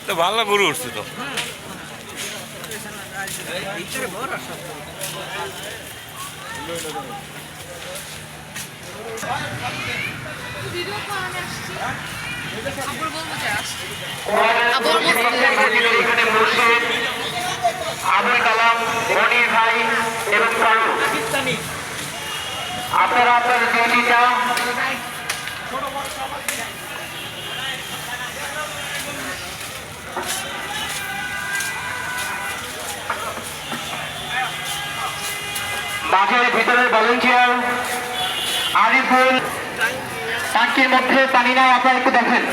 তো ভালো গরু উঠছে তো। আবুল কালাম, মনির ভাই এবং আপনারা আপনার ডিউটিটা মাঠের ভিতরের ভলেন্টিয়ার আরিফুল, টাঙ্কির মধ্যে পানি নাই, আপনারা একটু দেখেন।